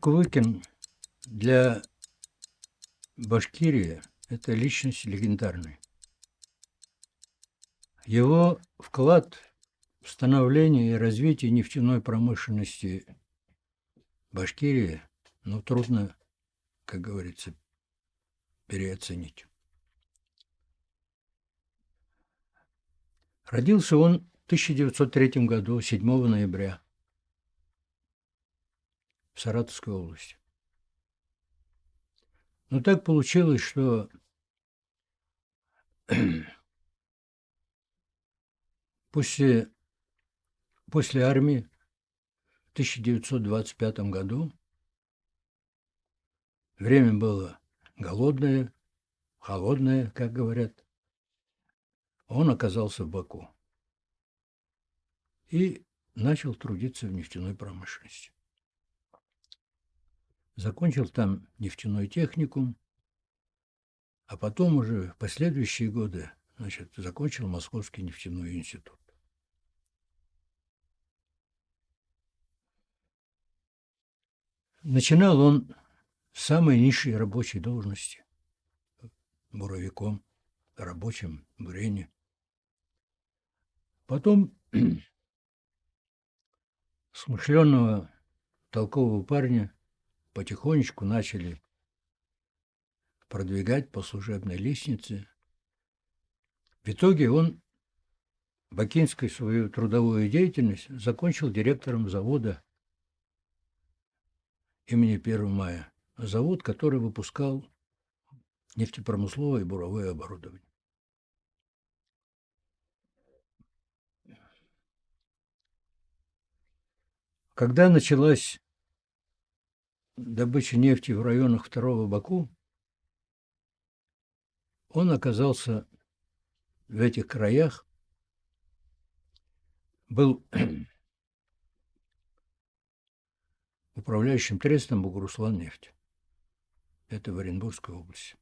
Кувыкин для Башкирии – это личность легендарная. Его вклад в становление и развитие нефтяной промышленности Башкирии, трудно, как говорится, переоценить. Родился он в 1903 году, 7 ноября, в Саратовской области. Но так получилось, что после армии в 1925 году время было голодное, холодное, как говорят. Он оказался в Баку и начал трудиться в нефтяной промышленности. Закончил там нефтяной техникум, а потом уже в последующие годы закончил Московский нефтяной институт. Начинал он с самой низшей рабочей должности, буровиком, рабочим в бурении. Потом смышленного, толкового парня потихонечку начали продвигать по служебной лестнице. В итоге он бакинскую свою трудовую деятельность закончил директором завода имени 1 мая. Завод, который выпускал нефтепромысловое и буровое оборудование. Когда началась добыча нефти в районах 2-го Баку, он оказался в этих краях, был управляющим трестом Бугуруслан-нефть. Это в Оренбургской области.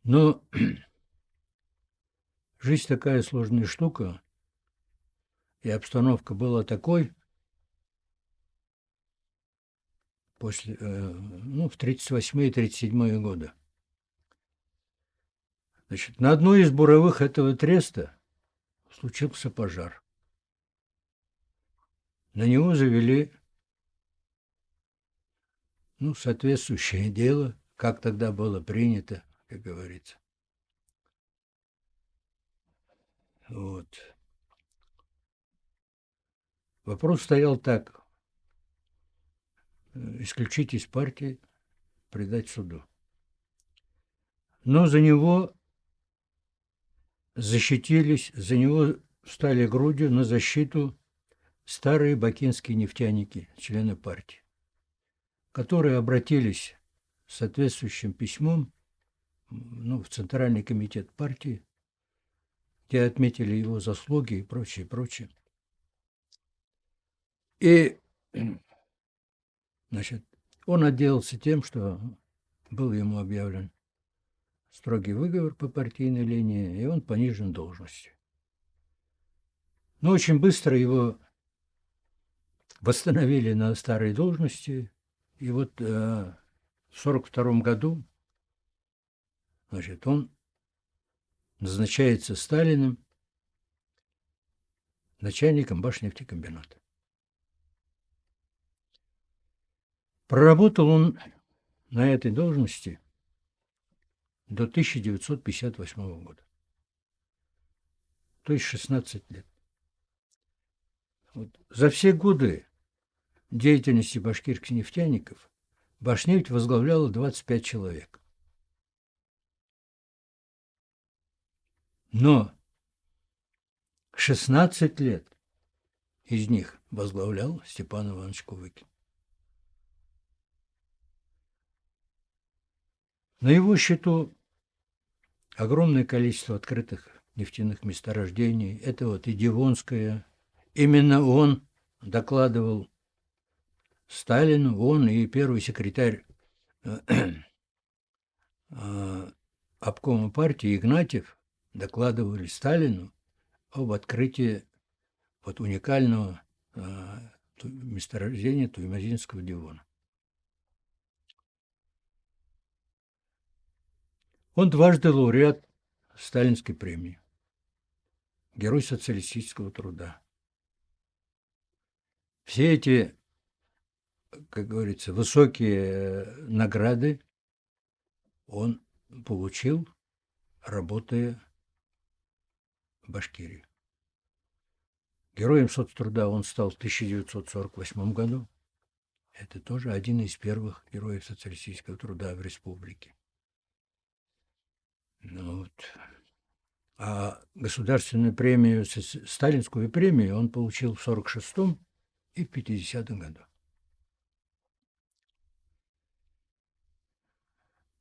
Но жизнь такая сложная штука, и обстановка была такой, в 1938 и 1937 годы. На одной из буровых этого треста случился пожар. На него завели соответствующее дело, как тогда было принято, как говорится. Вот. Вопрос стоял так: исключить из партии, предать суду. Но за него защитились, за него встали грудью на защиту старые бакинские нефтяники, члены партии, которые обратились с соответствующим письмом в Центральный комитет партии, где отметили его заслуги и прочее, прочее. И, он отделался тем, что был ему объявлен строгий выговор по партийной линии, и он понижен в должности. Но очень быстро его восстановили на старой должности, и вот в 1942 году он назначается Сталиным начальником Башнефтекомбината. Проработал он на этой должности до 1958 года, то есть 16 лет. За все годы деятельности башкирских нефтяников Башнефть возглавляла 25 человек. Но 16 лет из них возглавлял Степан Иванович Кувыкин. На его счету огромное количество открытых нефтяных месторождений. Это и Дивонская. Именно он докладывал Сталину, он и первый секретарь обкома партии Игнатьев докладывали Сталину об открытии уникального месторождения Туймазинского Девона. Он дважды лауреат Сталинской премии, Герой социалистического труда. Все эти, как говорится, высокие награды он получил, работая в Башкирии. Героем соцтруда он стал в 1948 году. Это тоже один из первых героев социалистического труда в республике. Ну, вот. А государственную премию, сталинскую премию он получил в 1946 и в 1950 году.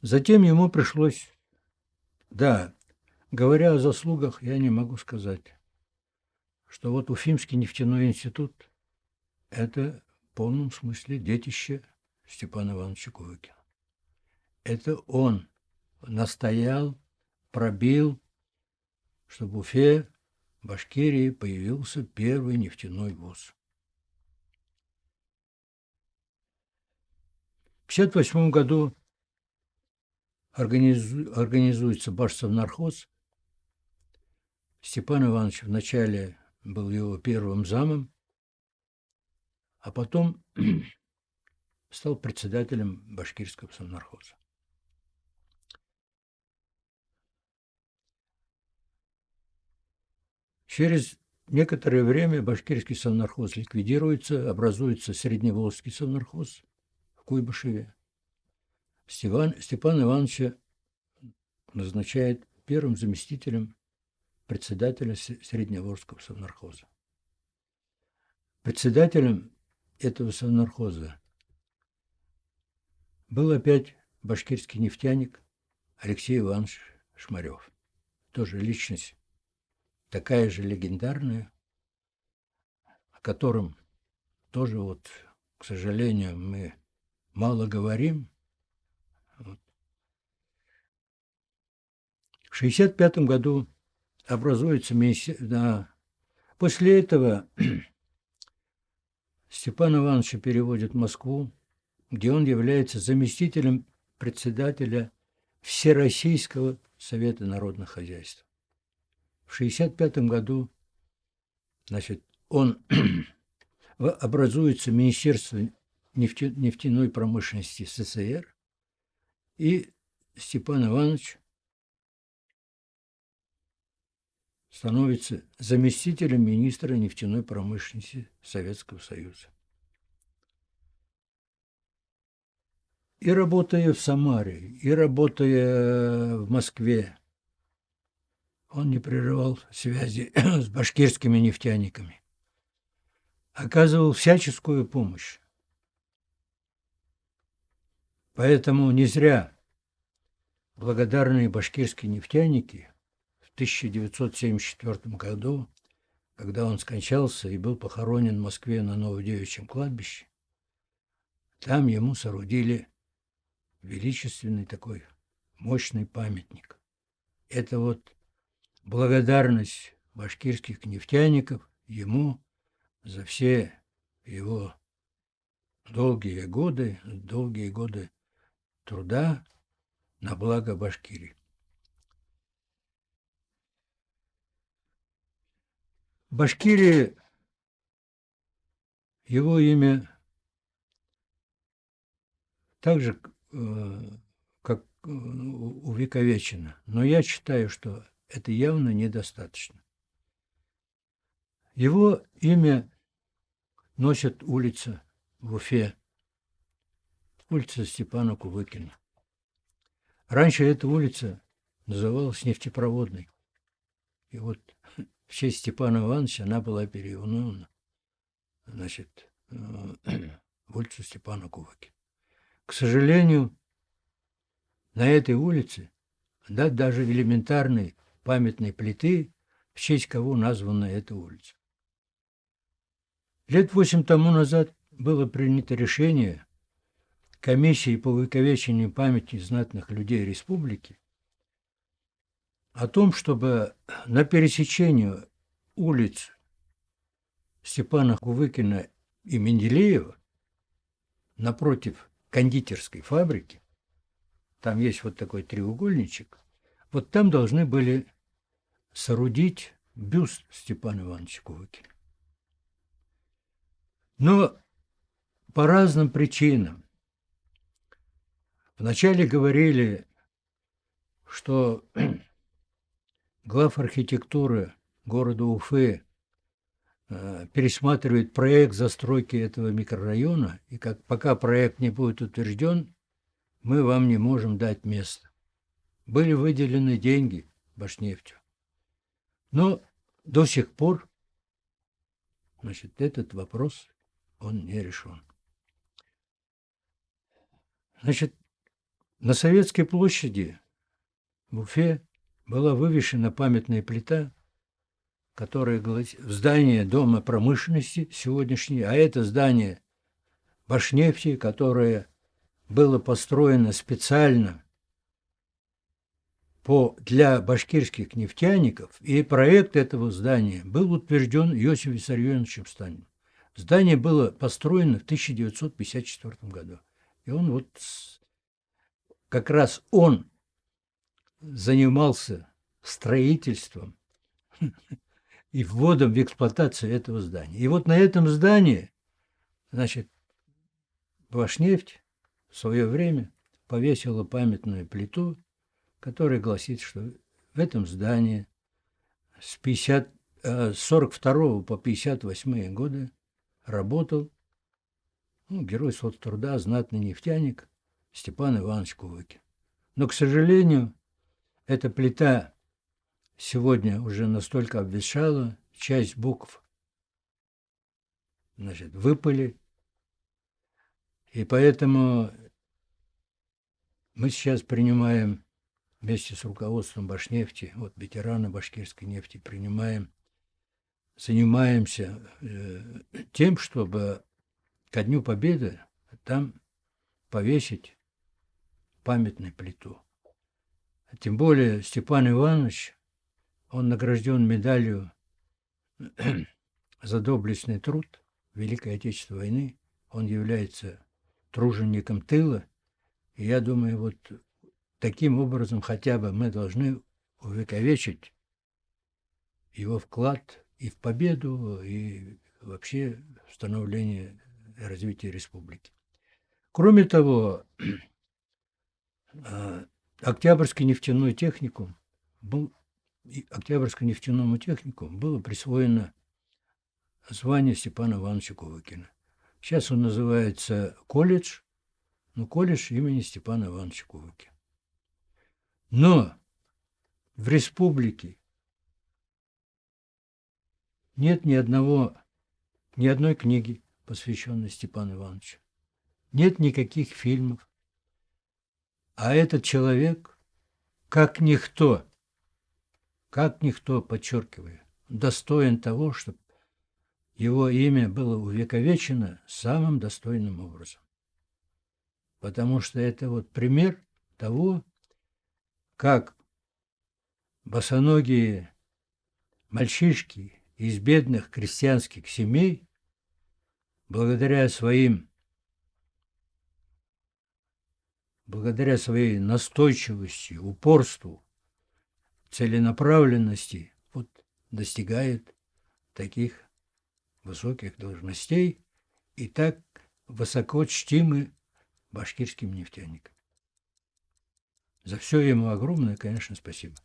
Затем ему пришлось, да, говоря о заслугах, я не могу сказать, что вот Уфимский нефтяной институт – это в полном смысле детище Степана Ивановича Кувыкина. Это он настоял, пробил, чтобы в Уфе, Башкирии, появился первый нефтяной вуз. В 1958 году организуется Башсовнархоз. Степан Иванович вначале был его первым замом, а потом стал председателем Башкирского совнархоза. Через некоторое время Башкирский совнархоз ликвидируется, образуется Средневолжский совнархоз в Куйбышеве. Степана Ивановича назначает первым заместителем председателя Средневолжского совнархоза. Председателем этого совнархоза был опять башкирский нефтяник Алексей Иванович Шмарев. Тоже личность такая же легендарная, о котором тоже вот, к сожалению, мы мало говорим. Вот. В 1965 году образуется министерство. После этого Степана Ивановича переводят в Москву, где он является заместителем председателя Всероссийского совета народных хозяйств. В 1965 году, значит, образуется Министерство нефтяной промышленности СССР, и Степан Иванович становится заместителем министра нефтяной промышленности Советского Союза. И работая в Самаре, и работая в Москве, он не прерывал связи с башкирскими нефтяниками, оказывал всяческую помощь. Поэтому не зря благодарные башкирские нефтяники в 1974 году, когда он скончался и был похоронен в Москве на Новодевичьем кладбище, там ему соорудили величественный такой мощный памятник. Это вот благодарность башкирских нефтяников ему за все его долгие годы труда на благо Башкирии. В Башкирии его имя также как увековечено, но я считаю, что это явно недостаточно. Его имя носит улица в Уфе, улица Степана Кувыкина. Раньше эта улица называлась Нефтепроводной. И вот в честь Степана Ивановича она была переименована, значит, в улицу Степана Кувыкина. К сожалению, на этой улице нет даже элементарной памятной плиты, в честь кого названа эта улица. Лет 8 тому назад было принято решение комиссии по увековечению памяти знатных людей республики о том, чтобы на пересечении улиц Степана Кувыкина и Менделеева напротив кондитерской фабрики, там есть вот такой треугольничек, вот там должны были соорудить бюст Степана Ивановича Кувыкина. Но по разным причинам. Вначале говорили, что глав архитектуры города Уфы пересматривает проект застройки этого микрорайона, и пока проект не будет утвержден, мы вам не можем дать место. Были выделены деньги Башнефтью. Но до сих пор, значит, этот вопрос, он не решен. Значит, на Советской площади в Уфе была вывешена памятная плита, которая гласит в здании Дома промышленности сегодняшней, а это здание Башнефти, которое было построено специально для башкирских нефтяников, и проект этого здания был утвержден Иосифом Виссарионовичем Сталиным. Здание было построено в 1954 году. И он вот как раз он занимался строительством и вводом в эксплуатацию этого здания. И вот на этом здании, значит, Башнефть в свое время повесила памятную плиту, которая гласит, что в этом здании с 1942 по 1958 годы работал герой соцтруда, знатный нефтяник Степан Иванович Кувыкин. Но, к сожалению, эта плита сегодня уже настолько обветшала, часть букв, значит, выпали. И поэтому мы сейчас принимаем вместе с руководством Башнефти, вот ветераны башкирской нефти, занимаемся тем, чтобы ко Дню Победы там повесить памятную плиту. Тем более Степан Иванович, он награжден медалью за доблестный труд в Великой Отечественной войны. Он является тружеником тыла. И я думаю, вот таким образом хотя бы мы должны увековечить его вклад и в победу, и вообще в становление и развитие республики. Кроме того, Октябрьский нефтяной техникум Октябрьскому нефтяному техникуму было присвоено звание Степана Ивановича Кувыкина. Сейчас он называется колледж, но колледж имени Степана Ивановича Кувыкина. Но в республике нет ни одной книги, посвященной Степану Ивановичу. Нет никаких фильмов. А этот человек, как никто, подчеркиваю, достоин того, чтобы его имя было увековечено самым достойным образом. Потому что это вот пример того, как босоногие мальчишки из бедных крестьянских семей, благодаря своей настойчивости, упорству, целенаправленности, вот достигают таких высоких должностей и так высоко чтимы башкирским нефтяникам. За все ему огромное, конечно, спасибо.